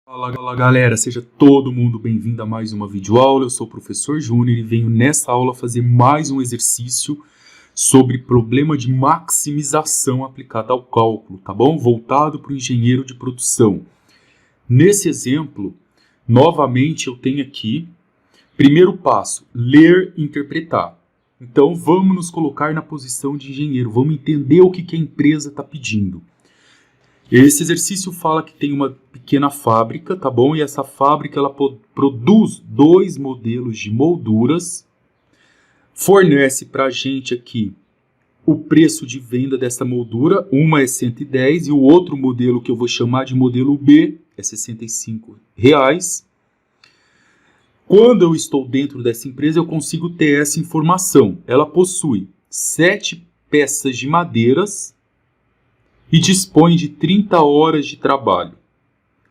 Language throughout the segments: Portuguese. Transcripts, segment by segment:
Fala galera, seja todo mundo bem-vindo a mais uma videoaula. Eu sou o professor Júnior e venho nessa aula fazer mais um exercício sobre problema de maximização aplicado ao cálculo, tá bom? Voltado para o engenheiro de produção. Nesse exemplo, novamente eu tenho aqui, primeiro passo, ler e interpretar. Então vamos nos colocar na posição de engenheiro, vamos entender o que a empresa está pedindo. Esse exercício fala que tem uma pequena fábrica, tá bom? E essa fábrica ela produz 2 modelos de molduras, fornece para a gente aqui o preço de venda dessa moldura, uma é 110 e o outro modelo que eu vou chamar de modelo B é R$65. Quando eu estou dentro dessa empresa, eu consigo ter essa informação. Ela possui 7 peças de madeiras e dispõe de 30 horas de trabalho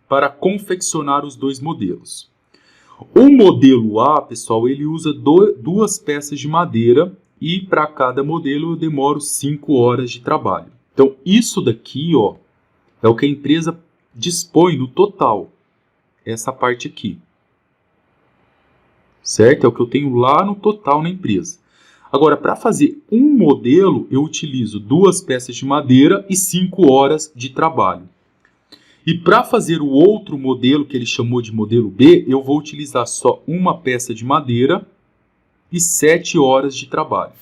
para confeccionar os 2 modelos. O modelo A, pessoal, ele usa 2 peças de madeira e para cada modelo eu demoro 5 horas de trabalho. Então, isso daqui, ó, é o que a empresa dispõe no total. Essa parte aqui. Certo? É o que eu tenho lá no total na empresa. Agora, para fazer um modelo, eu utilizo 2 peças de madeira e 5 horas de trabalho. E para fazer o outro modelo, que ele chamou de modelo B, eu vou utilizar só uma peça de madeira e 7 horas de trabalho.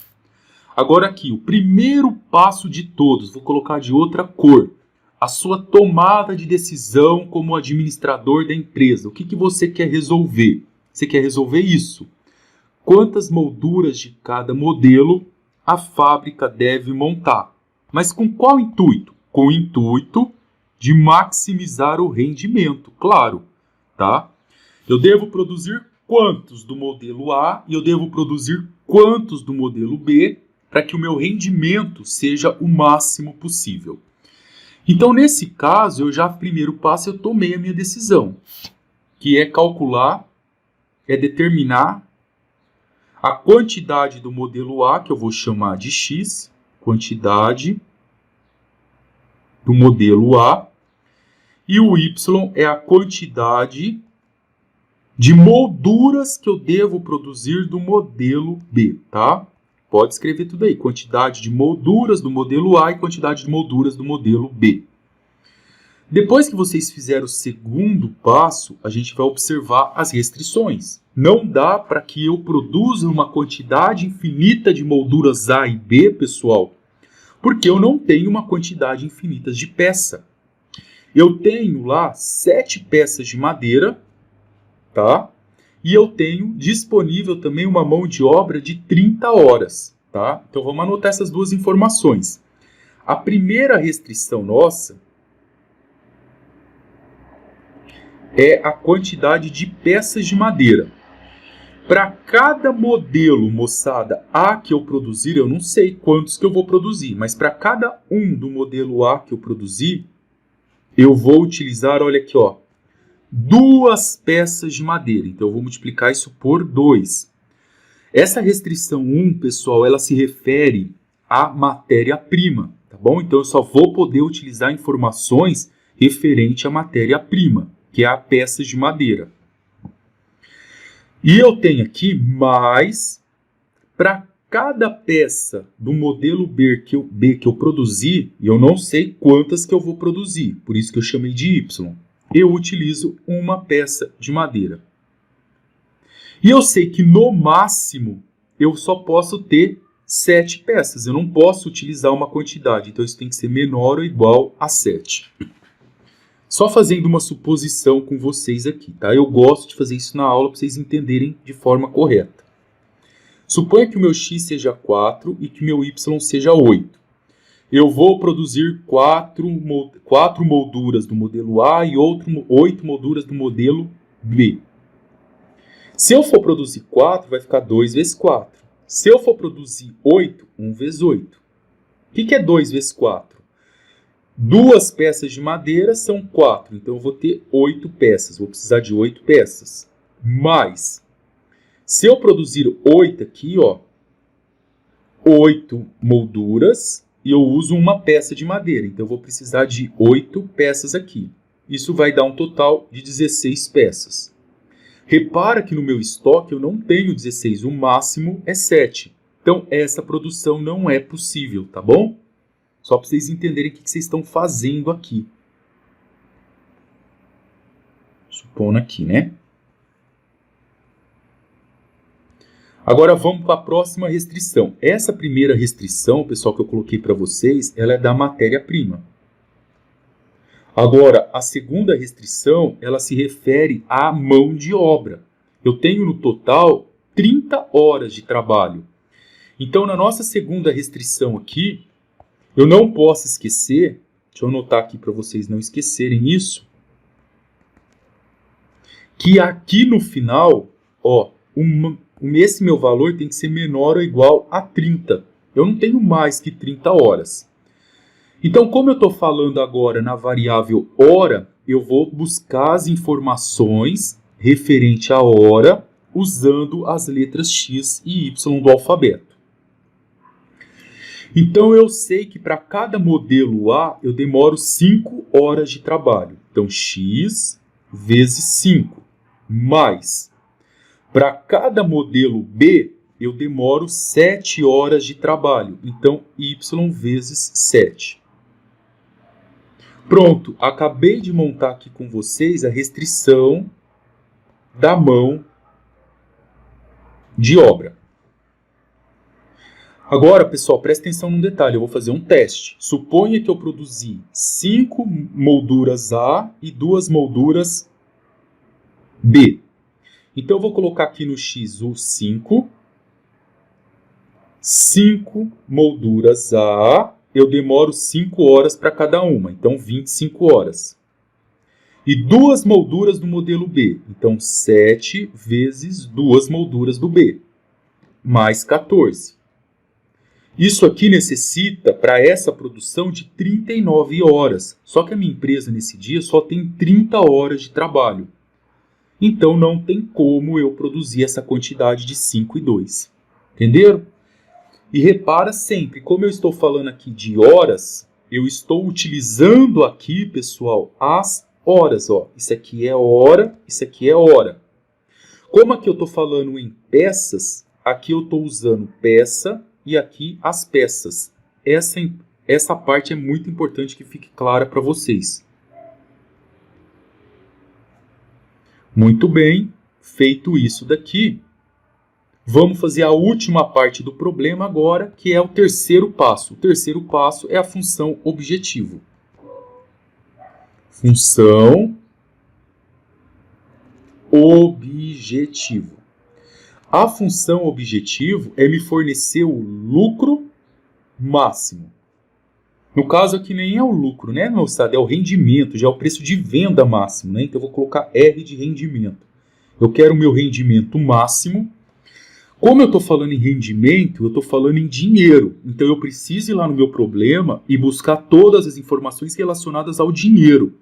Agora aqui, o primeiro passo de todos, vou colocar de outra cor. A sua tomada de decisão como administrador da empresa. O que você quer resolver? Você quer resolver isso? Quantas molduras de cada modelo a fábrica deve montar. Mas com qual intuito? Com o intuito de maximizar o rendimento, claro. Tá? Eu devo produzir quantos do modelo A e eu devo produzir quantos do modelo B para que o meu rendimento seja o máximo possível. Então, nesse caso, primeiro passo, eu tomei a minha decisão, que é calcular, é determinar a quantidade do modelo A, que eu vou chamar de X, quantidade do modelo A, e o Y é a quantidade de molduras que eu devo produzir do modelo B, tá? Pode escrever tudo aí, quantidade de molduras do modelo A e quantidade de molduras do modelo B. Depois que vocês fizeram o segundo passo, a gente vai observar as restrições. Não dá para que eu produza uma quantidade infinita de molduras A e B, pessoal, porque eu não tenho uma quantidade infinita de peça. Eu tenho lá 7 peças de madeira, tá? E eu tenho disponível também uma mão de obra de 30 horas, tá? Então vamos anotar essas 2 informações. A primeira restrição nossa é a quantidade de peças de madeira. Para cada modelo, moçada, A que eu produzir, eu não sei quantos que eu vou produzir, mas para cada um do modelo A que eu produzir, eu vou utilizar, olha aqui, ó, 2 peças de madeira. Então, eu vou multiplicar isso por 2. Essa restrição 1, pessoal, ela se refere à matéria-prima, tá bom? Então, eu só vou poder utilizar informações referente à matéria-prima, que é a peça de madeira. E eu tenho aqui mais, para cada peça do modelo B que eu produzir, e eu não sei quantas que eu vou produzir, por isso que eu chamei de Y, eu utilizo uma peça de madeira. E eu sei que no máximo eu só posso ter 7 peças, eu não posso utilizar uma quantidade, então isso tem que ser menor ou igual a 7. Só fazendo uma suposição com vocês aqui, tá? Eu gosto de fazer isso na aula para vocês entenderem de forma correta. Suponha que o meu X seja 4 e que o meu Y seja 8. Eu vou produzir 4 molduras do modelo A e 8 molduras do modelo B. Se eu for produzir 4, vai ficar 2 vezes 4. Se eu for produzir 8, 1 vezes 8. O que é 2 vezes 4? 2 peças de madeira são 4, então eu vou ter 8 peças, vou precisar de 8 peças. Mas, se eu produzir 8 aqui, ó, 8 molduras, e eu uso uma peça de madeira, então eu vou precisar de 8 peças aqui. isso vai dar um total de 16 peças. Repara que no meu estoque eu não tenho 16, o máximo é 7. Então, essa produção não é possível, tá bom? Só para vocês entenderem o que vocês estão fazendo aqui. Supondo aqui, né? Agora vamos para a próxima restrição. Essa primeira restrição, pessoal, que eu coloquei para vocês, ela é da matéria-prima. Agora, a segunda restrição, ela se refere à mão de obra. Eu tenho no total 30 horas de trabalho. Então, na nossa segunda restrição aqui, eu não posso esquecer, deixa eu anotar aqui para vocês não esquecerem isso, que aqui no final, ó, esse meu valor tem que ser menor ou igual a 30. Eu não tenho mais que 30 horas. Então, como eu estou falando agora na variável hora, eu vou buscar as informações referente à hora usando as letras X e Y do alfabeto. Então, eu sei que para cada modelo A, eu demoro 5 horas de trabalho. Então, X vezes 5, mais. Para cada modelo B, eu demoro 7 horas de trabalho. Então, Y vezes 7. Pronto, acabei de montar aqui com vocês a restrição da mão de obra. Agora, pessoal, presta atenção num detalhe, eu vou fazer um teste. Suponha que eu produzi 5 molduras A e 2 molduras B. Então, eu vou colocar aqui no X o 5. 5 molduras A, eu demoro 5 horas para cada uma, então 25 horas. E 2 molduras do modelo B, então 7 vezes 2 molduras do B, mais 14. Isso aqui necessita, para essa produção, de 39 horas. Só que a minha empresa, nesse dia, só tem 30 horas de trabalho. Então, não tem como eu produzir essa quantidade de 5 e 2. Entenderam? E repara sempre, como eu estou falando aqui de horas, eu estou utilizando aqui, pessoal, as horas. Ó. Isso aqui é hora, isso aqui é hora. Como aqui eu estou falando em peças, aqui eu estou usando peça e aqui as peças. Essa parte é muito importante que fique clara para vocês. Muito bem, feito isso daqui, vamos fazer a última parte do problema agora, que é o terceiro passo. O terceiro passo é a função objetivo. Função objetivo. A função objetivo é me fornecer o lucro máximo. No caso aqui nem é o lucro, né, moçada? É o rendimento, já é o preço de venda máximo, né? Então eu vou colocar R de rendimento. Eu quero o meu rendimento máximo. Como eu estou falando em rendimento, eu estou falando em dinheiro. Então eu preciso ir lá no meu problema e buscar todas as informações relacionadas ao dinheiro.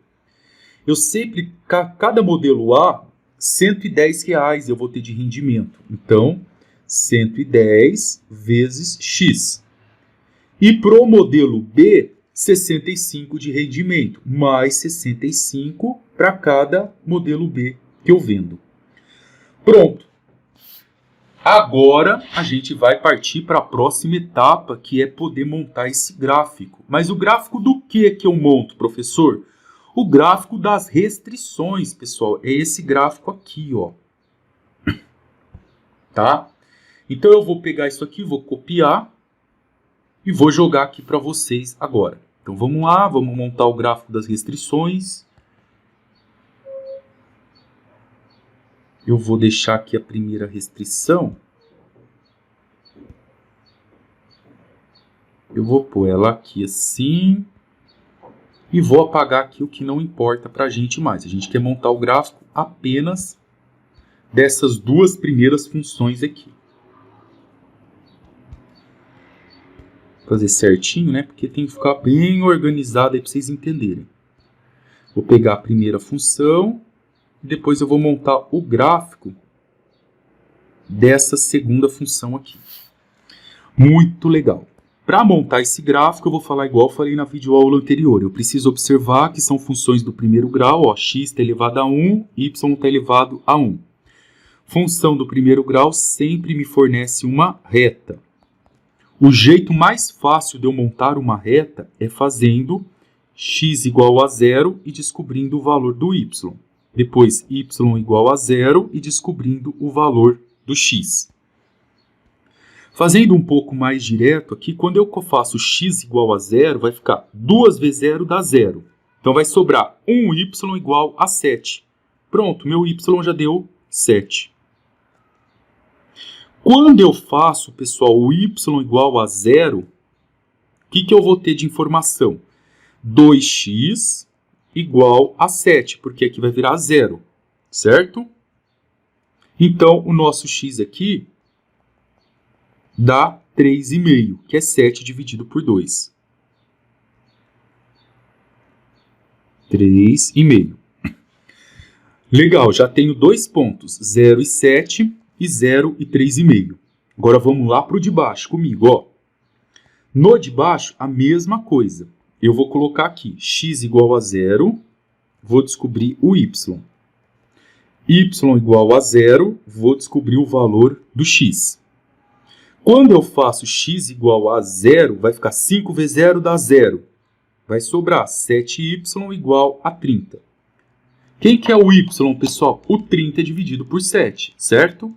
Eu sempre, cada modelo A, R$110 eu vou ter de rendimento. Então, 110 vezes X. E para o modelo B, 65 de rendimento, mais 65 para cada modelo B que eu vendo. Pronto. Agora a gente vai partir para a próxima etapa, que é poder montar esse gráfico. Mas o gráfico do que eu monto, professor? O gráfico das restrições, pessoal. É esse gráfico aqui, ó. Tá? Então eu vou pegar isso aqui, vou copiar e vou jogar aqui para vocês agora. Então vamos lá, vamos montar o gráfico das restrições. Eu vou deixar aqui a primeira restrição. Eu vou pôr ela aqui assim. E vou apagar aqui o que não importa para a gente mais. A gente quer montar o gráfico apenas dessas duas primeiras funções aqui. Vou fazer certinho, né? Porque tem que ficar bem organizado aí para vocês entenderem. Vou pegar a primeira função. Depois eu vou montar o gráfico dessa segunda função aqui. Muito legal. Para montar esse gráfico, eu vou falar igual eu falei na videoaula anterior. Eu preciso observar que são funções do primeiro grau, ó, x está elevado a 1, y está elevado a 1. Função do primeiro grau sempre me fornece uma reta. O jeito mais fácil de eu montar uma reta é fazendo x igual a 0 e descobrindo o valor do y. Depois, y igual a 0 e descobrindo o valor do x. Fazendo um pouco mais direto aqui, quando eu faço x igual a 0, vai ficar 2 vezes 0 dá 0. Então, vai sobrar 1y igual a 7. Pronto, meu y já deu 7. Quando eu faço, pessoal, o y igual a 0, o que eu vou ter de informação? 2x igual a 7, porque aqui vai virar 0, certo? Então, o nosso x aqui dá 3,5, que é 7 dividido por 2. 3,5. Legal, já tenho dois pontos, 0 e 7 e 0 e 3,5. Agora vamos lá para o de baixo comigo, ó. No de baixo, a mesma coisa. Eu vou colocar aqui x igual a 0, vou descobrir o y. Y igual a 0, vou descobrir o valor do x. Quando eu faço x igual a 0, vai ficar 5 vezes 0 dá 0. Vai sobrar 7y igual a 30. Quem que é o y, pessoal? O 30 dividido por 7, certo?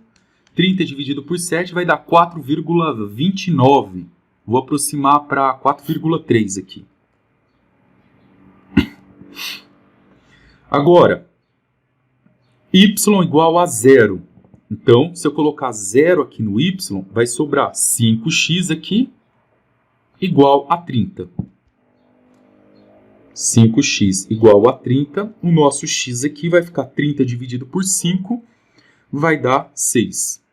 30 dividido por 7 vai dar 4,29. Vou aproximar para 4,3 aqui. Agora, y igual a 0. Então, se eu colocar 0 aqui no y, vai sobrar 5x aqui igual a 30. 5x igual a 30. O nosso x aqui vai ficar 30 dividido por 5, vai dar 6.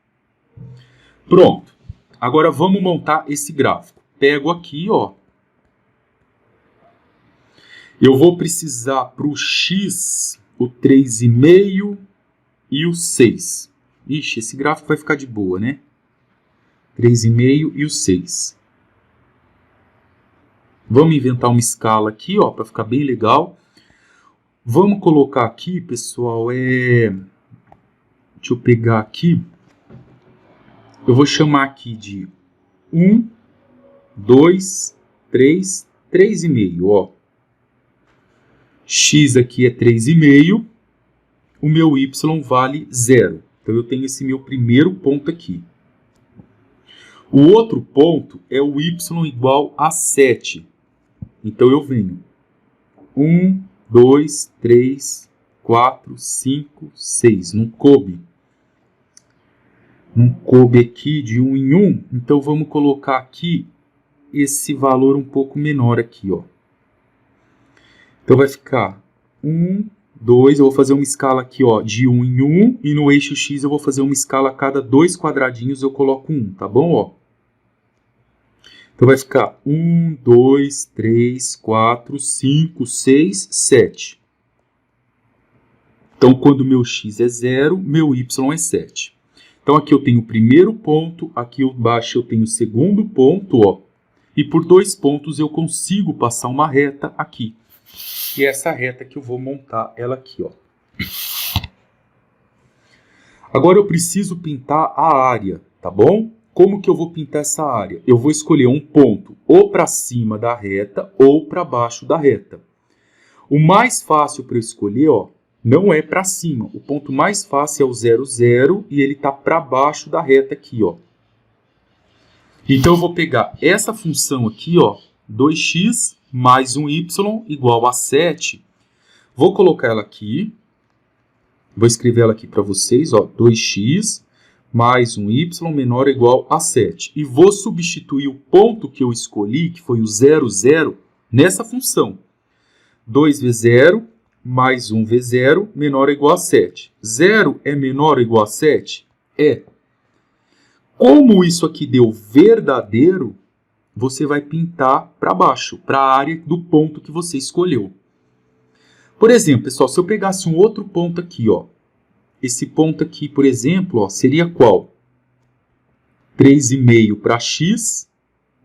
Pronto. Agora vamos montar esse gráfico. Pego aqui, ó. Eu vou precisar para o x, o 3,5 e o 6. Ixi, esse gráfico vai ficar de boa, né? 3,5 e o 6. Vamos inventar uma escala aqui, ó, para ficar bem legal. Vamos colocar aqui, pessoal, deixa eu pegar aqui. Eu vou chamar aqui de 1, 2, 3, 3,5, ó. X aqui é 3,5. O meu y vale 0. Então, eu tenho esse meu primeiro ponto aqui. O outro ponto é o y igual a 7. Então, eu venho 1, 2, 3, 4, 5, 6. Não coube. Não coube aqui de 1 em 1. Então, vamos colocar aqui esse valor um pouco menor aqui, ó. Então, vai ficar 1, 2, eu vou fazer uma escala aqui, ó, de 1 em 1, e no eixo X eu vou fazer uma escala a cada 2 quadradinhos eu coloco 1, tá bom, ó? Então vai ficar 1, 2, 3, 4, 5, 6, 7. Então, quando meu X é 0, meu Y é 7. Então, aqui eu tenho o primeiro ponto, aqui embaixo eu tenho o segundo ponto, ó, e por 2 pontos eu consigo passar uma reta aqui. E essa reta que eu vou montar ela aqui, ó. Agora eu preciso pintar a área, tá bom? Como que eu vou pintar essa área? Eu vou escolher um ponto ou para cima da reta ou para baixo da reta. O mais fácil para eu escolher, ó, não é para cima. O ponto mais fácil é o 0, 0 e ele está para baixo da reta aqui, ó. Então eu vou pegar essa função aqui, ó, 2x mais um y igual a 7. Vou colocar ela aqui. Vou escrever ela aqui para vocês, ó, 2x mais um y menor ou igual a 7. E vou substituir o ponto que eu escolhi, que foi o 0, 0, nessa função. 2 vezes 0 mais 1 vezes 0 menor ou igual a 7. 0 é menor ou igual a 7? É. Como isso aqui deu verdadeiro, você vai pintar para baixo, para a área do ponto que você escolheu. Por exemplo, pessoal, se eu pegasse um outro ponto aqui, ó, esse ponto aqui, por exemplo, ó, seria qual? 3,5 para x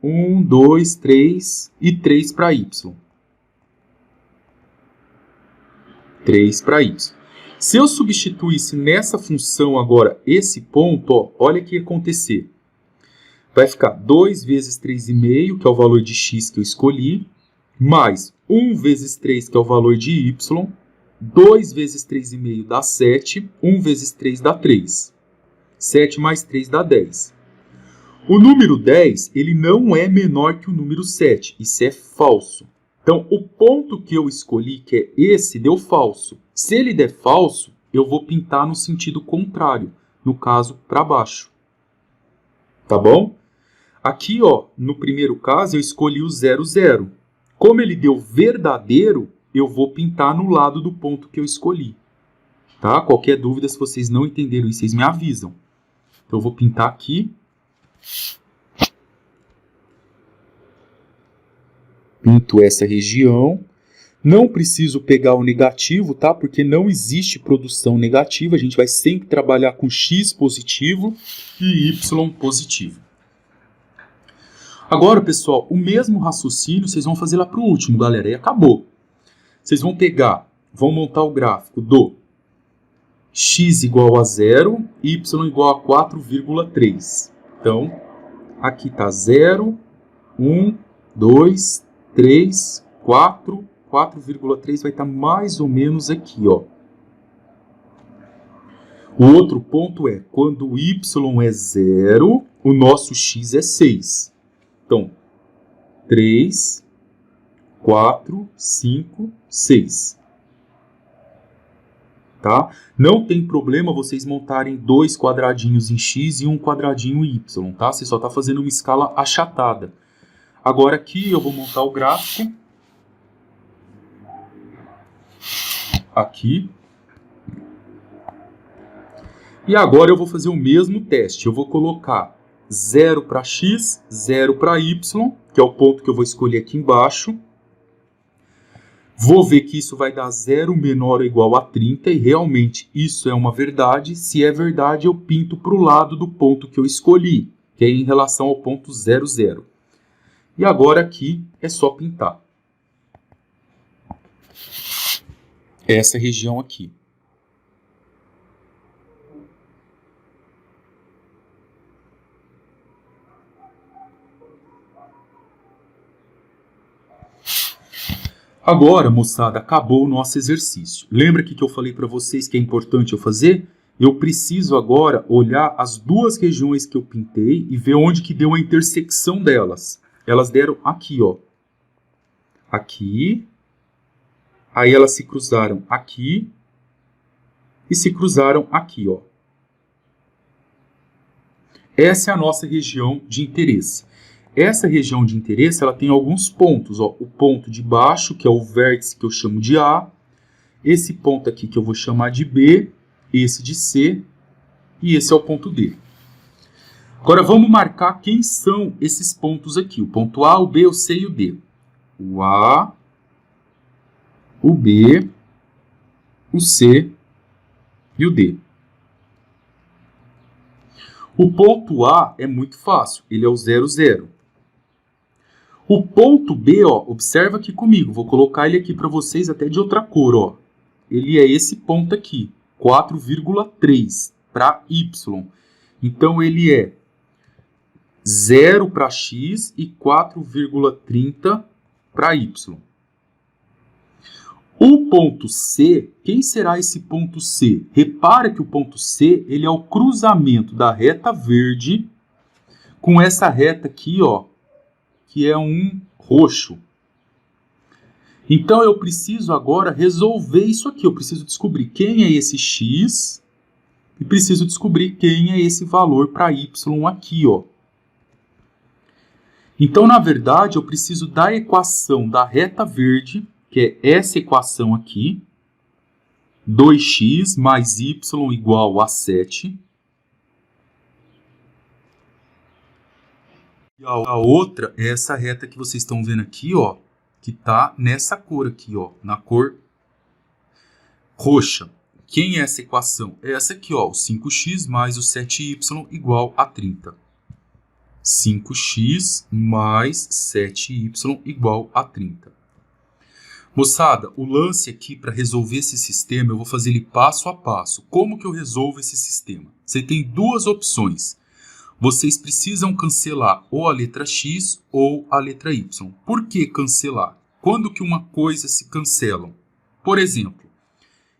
1, 2, 3 e 3 para y. 3 para y. Se eu substituísse nessa função agora esse ponto, ó, olha o que ia acontecer. Vai ficar 2 vezes 3,5, que é o valor de x que eu escolhi, mais 1 vezes 3, que é o valor de y, 2 vezes 3,5 dá 7, 1 vezes 3 dá 3. 7 mais 3 dá 10. O número 10, ele não é menor que o número 7, isso é falso. Então, o ponto que eu escolhi, que é esse, deu falso. Se ele der falso, eu vou pintar no sentido contrário, no caso, para baixo. Tá bom? Aqui, ó, no primeiro caso, eu escolhi o 0, 0. Como ele deu verdadeiro, eu vou pintar no lado do ponto que eu escolhi. Tá? Qualquer dúvida, se vocês não entenderam isso, vocês me avisam. Então, eu vou pintar aqui. Pinto essa região. Não preciso pegar o negativo, tá? Porque não existe produção negativa. A gente vai sempre trabalhar com x positivo e y positivo. Agora, pessoal, o mesmo raciocínio vocês vão fazer lá para o último, galera. E acabou. Vocês vão pegar, vão montar o gráfico do x igual a 0, y igual a 4,3. Então, aqui está 0, 1, 2, 3, 4, 4,3 vai estar mais ou menos aqui, ó. O outro ponto é, quando o y é 0, o nosso x é 6. Então, 3, 4, 5, 6. Tá? Não tem problema vocês montarem 2 quadradinhos em x e um quadradinho em y, tá? Você só está fazendo uma escala achatada. Agora aqui eu vou montar o gráfico. Aqui. E agora eu vou fazer o mesmo teste. Eu vou colocar 0 para x, 0 para y, que é o ponto que eu vou escolher aqui embaixo. Vou ver que isso vai dar 0 menor ou igual a 30, e realmente isso é uma verdade. Se é verdade, eu pinto para o lado do ponto que eu escolhi, que é em relação ao ponto 0, 0. E agora aqui é só pintar essa região aqui. Agora, moçada, acabou o nosso exercício. Lembra que eu falei para vocês que é importante eu fazer? Eu preciso agora olhar as duas regiões que eu pintei e ver onde que deu a intersecção delas. Elas deram aqui, ó. Aqui. Aí elas se cruzaram aqui. E se cruzaram aqui, ó. Essa é a nossa região de interesse. Essa região de interesse, ela tem alguns pontos, ó. O ponto de baixo, que é o vértice que eu chamo de A. Esse ponto aqui que eu vou chamar de B. Esse de C. E esse é o ponto D. Agora vamos marcar quem são esses pontos aqui. O ponto A, o B, o C e o D. O A, o B, o C e o D. O ponto A é muito fácil. Ele é o 0, 0. O ponto B, ó, observa aqui comigo, vou colocar ele aqui para vocês até de outra cor, ó. Ele é esse ponto aqui, 4,3 para y. Então, ele é 0 para x e 4,30 para y. O ponto C, quem será esse ponto C? Repara que o ponto C, ele é o cruzamento da reta verde com essa reta aqui, ó, que é um roxo. Então, eu preciso agora resolver isso aqui. Eu preciso descobrir quem é esse x e preciso descobrir quem é esse valor para y aqui, ó. Então, na verdade, eu preciso da equação da reta verde, que é essa equação aqui, 2x mais y igual a 7. E a outra é essa reta que vocês estão vendo aqui, ó, que está nessa cor aqui, ó, na cor roxa. Quem é essa equação? É essa aqui, ó, o 5x mais o 7y igual a 30. 5x mais 7y igual a 30. Moçada, o lance aqui para resolver esse sistema, eu vou fazer ele passo a passo. Como que eu resolvo esse sistema? Você tem duas opções. Vocês precisam cancelar ou a letra x ou a letra y. Por que cancelar? Quando que uma coisa se cancela? Por exemplo,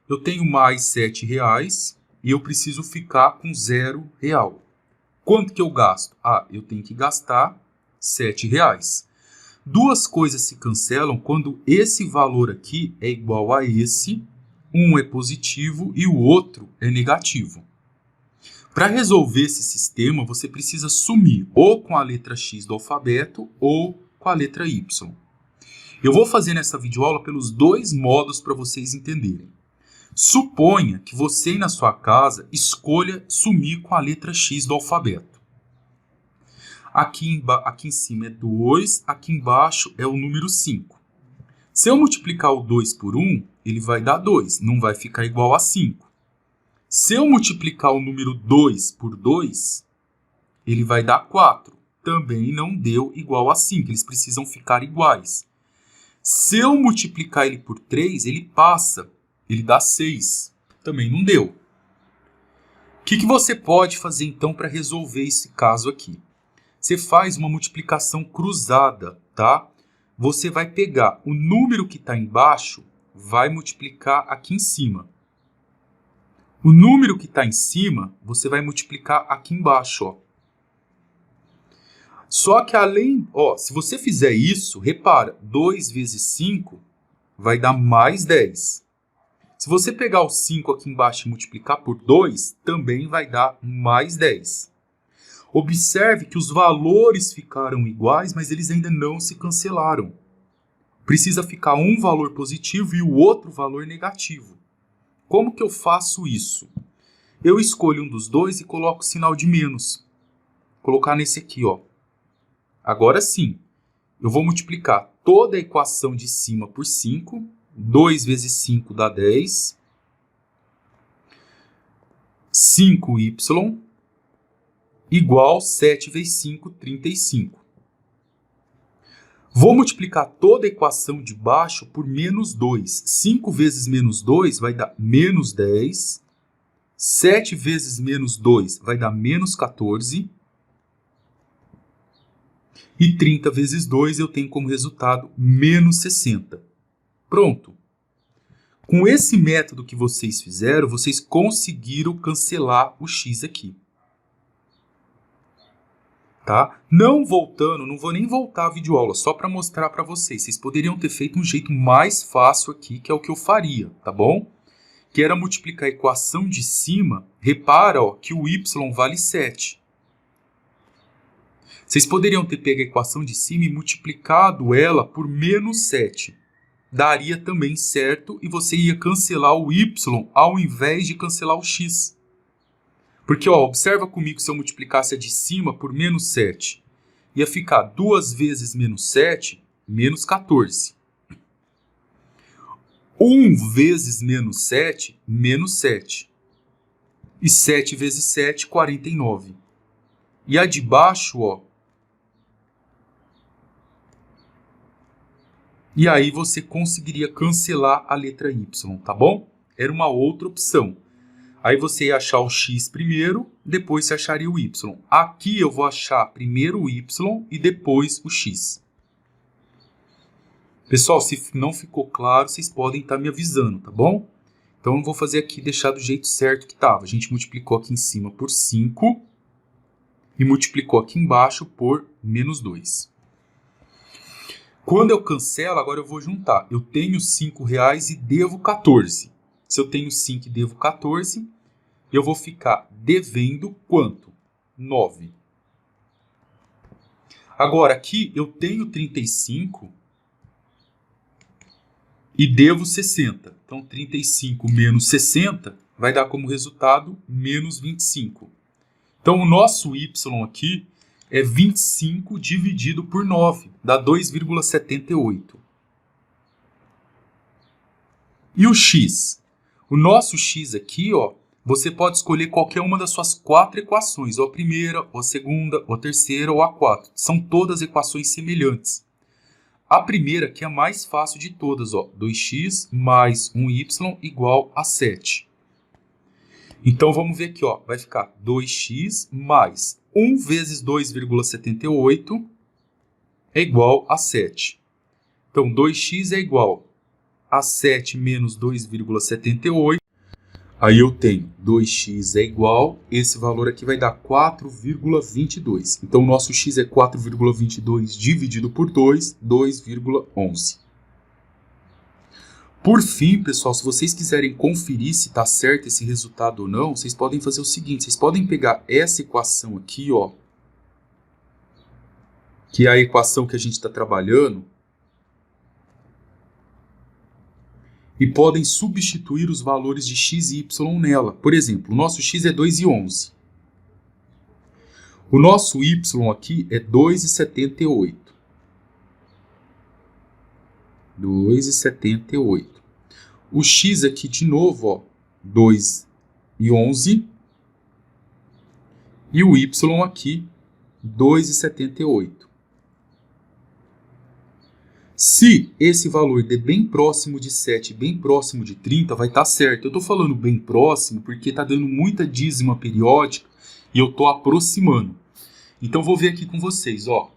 eu tenho mais R$7 e eu preciso ficar com R$0. Quanto que eu gasto? Eu tenho que gastar R$7. Duas coisas se cancelam quando esse valor aqui é igual a esse, um é positivo e o outro é negativo. Para resolver esse sistema, você precisa sumir ou com a letra x do alfabeto ou com a letra y. Eu vou fazer nessa videoaula pelos dois modos para vocês entenderem. Suponha que você na sua casa escolha sumir com a letra x do alfabeto. Aqui em cima é 2, aqui embaixo é o número 5. Se eu multiplicar o 2 por 1, ele vai dar 2, não vai ficar igual a 5. Se eu multiplicar o número 2 por 2, ele vai dar 4. Também não deu igual a 5, eles precisam ficar iguais. Se eu multiplicar ele por 3, ele passa, ele dá 6. Também não deu. O que você pode fazer então para resolver esse caso aqui? Você faz uma multiplicação cruzada, tá? Você vai pegar o número que está embaixo, vai multiplicar aqui em cima. O número que está em cima, você vai multiplicar aqui embaixo, ó. Só que além, se você fizer isso, repara, 2 vezes 5 vai dar mais 10. Se você pegar o 5 aqui embaixo e multiplicar por 2, também vai dar mais 10. Observe que os valores ficaram iguais, mas eles ainda não se cancelaram. Precisa ficar um valor positivo e o outro valor negativo. Como que eu faço isso? Eu escolho um dos dois e coloco o sinal de menos. Vou colocar nesse aqui, ó. Agora sim, eu vou multiplicar toda a equação de cima por 5. 2 vezes 5 dá 10. 5y igual 7 vezes 5, 35. Vou multiplicar toda a equação de baixo por menos 2. 5 vezes menos 2 vai dar menos 10. 7 vezes menos 2 vai dar menos 14. E 30 vezes 2 eu tenho como resultado menos 60. Pronto. Com esse método que vocês fizeram, vocês conseguiram cancelar o x aqui. Tá? Não vou nem voltar a videoaula, só para mostrar para vocês. Vocês poderiam ter feito um jeito mais fácil aqui, que é o que eu faria, tá bom? Que era multiplicar a equação de cima. Repara, ó, que o y vale 7. Vocês poderiam ter pego a equação de cima e multiplicado ela por menos 7. Daria também certo e você ia cancelar o y ao invés de cancelar o x. Porque, ó, observa comigo se eu multiplicasse a de cima por menos 7. Ia ficar 2 vezes menos 7, menos 14. 1 vezes menos 7, menos 7. E 7 vezes 7, 49. E a de baixo, ó. E aí você conseguiria cancelar a letra y, tá bom? Era uma outra opção. Aí você ia achar o x primeiro, depois você acharia o y. Aqui eu vou achar primeiro o y e depois o x. Pessoal, se não ficou claro, vocês podem estar me avisando, tá bom? Então eu vou fazer aqui, deixar do jeito certo que estava. A gente multiplicou aqui em cima por 5 e multiplicou aqui embaixo por menos 2. Quando eu cancelo, agora eu vou juntar. Eu tenho R$5 e devo 14. Se eu tenho 5 e devo 14, eu vou ficar devendo quanto? 9. Agora, aqui eu tenho 35 e devo 60. Então, 35 menos 60 vai dar como resultado menos 25. Então, o nosso y aqui é 25 dividido por 9, dá 2,78. E o x? O nosso x aqui, ó, você pode escolher qualquer uma das suas 4 equações, ou a primeira, ou a segunda, ou a terceira, ou a 4. São todas equações semelhantes. A primeira, que é a mais fácil de todas, ó, 2x mais 1y igual a 7. Então, vamos ver aqui, ó, vai ficar 2x mais 1 vezes 2,78 é igual a 7. Então, 2x é igual a 7 menos 2,78. Aí eu tenho 2x é igual, esse valor aqui vai dar 4,22. Então, o nosso x é 4,22 dividido por 2, 2,11. Por fim, pessoal, se vocês quiserem conferir se está certo esse resultado ou não, vocês podem fazer o seguinte, vocês podem pegar essa equação aqui, ó, que é a equação que a gente está trabalhando, e podem substituir os valores de x e y nela. Por exemplo, o nosso x é 2,11. O nosso y aqui é 2,78. 2,78. O x aqui de novo, ó, 2,11. E o y aqui, 2,78. Se esse valor der bem próximo de 7, bem próximo de 30, vai estar certo. Eu estou falando bem próximo porque está dando muita dízima periódica e eu estou aproximando. Então, vou ver aqui com vocês, ó.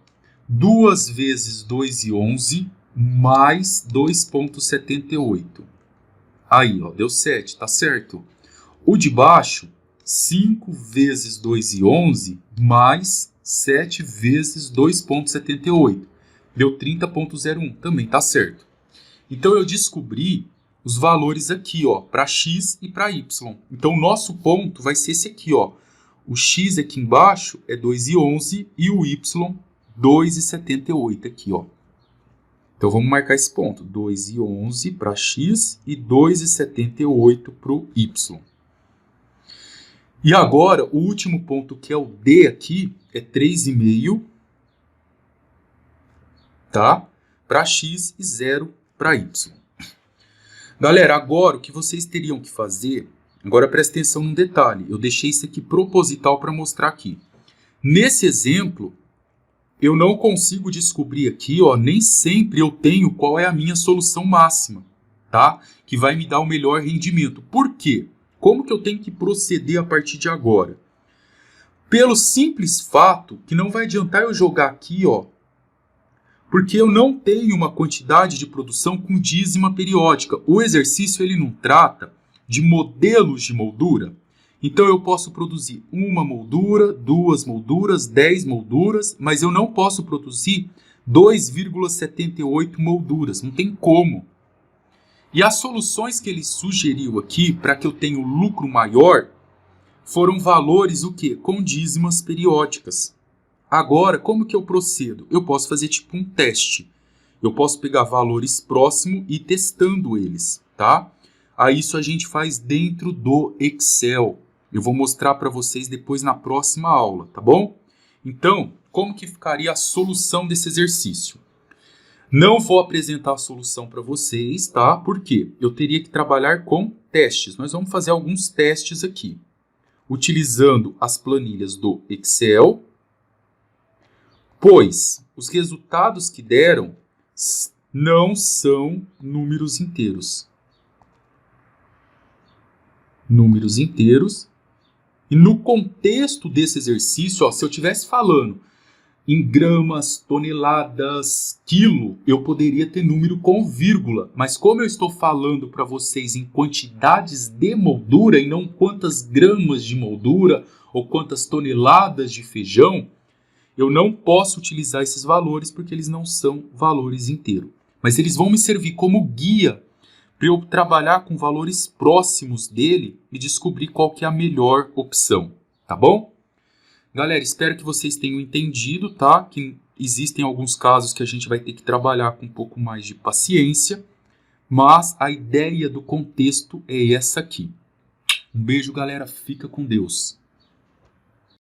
2 vezes 2,11 mais 2,78. Aí, ó, deu 7, tá certo? O de baixo, 5 vezes 2,11 mais 7 vezes 2,78. Deu 30,01, também tá certo. Então, eu descobri os valores aqui, ó, para x e para y. Então, o nosso ponto vai ser esse aqui, ó. O x aqui embaixo é 2,11 e o y 2,78 aqui, ó. Então, vamos marcar esse ponto. 2,11 para x e 2,78 para o y. E agora, o último ponto, que é o D aqui, é 3,5, tá? Para x e 0 para y. Galera, agora o que vocês teriam que fazer, agora presta atenção num detalhe, eu deixei isso aqui proposital para mostrar aqui. Nesse exemplo, eu não consigo descobrir aqui, ó, nem sempre eu tenho qual é a minha solução máxima, tá? Que vai me dar o melhor rendimento. Por quê? Como que eu tenho que proceder a partir de agora? Pelo simples fato que não vai adiantar eu jogar aqui, ó, porque eu não tenho uma quantidade de produção com dízima periódica. O exercício ele não trata de modelos de moldura. Então eu posso produzir uma moldura, 2 molduras, 10 molduras, mas eu não posso produzir 2,78 molduras. Não tem como. E as soluções que ele sugeriu aqui para que eu tenha um lucro maior foram valores o quê? Com dízimas periódicas. Agora, como que eu procedo? Eu posso fazer tipo um teste. Eu posso pegar valores próximos e ir testando eles, tá? Aí isso a gente faz dentro do Excel. Eu vou mostrar para vocês depois na próxima aula, tá bom? Então, como que ficaria a solução desse exercício? Não vou apresentar a solução para vocês, tá? Por quê? Eu teria que trabalhar com testes. Nós vamos fazer alguns testes aqui, utilizando as planilhas do Excel, pois os resultados que deram não são números inteiros. Números inteiros. E no contexto desse exercício, ó, se eu estivesse falando em gramas, toneladas, quilo, eu poderia ter número com vírgula. Mas como eu estou falando para vocês em quantidades de moldura e não quantas gramas de moldura ou quantas toneladas de feijão, eu não posso utilizar esses valores porque eles não são valores inteiros. Mas eles vão me servir como guia para eu trabalhar com valores próximos dele e descobrir qual que é a melhor opção, tá bom? Galera, espero que vocês tenham entendido, tá? Que existem alguns casos que a gente vai ter que trabalhar com um pouco mais de paciência, mas a ideia do contexto é essa aqui. Um beijo, galera. Fica com Deus.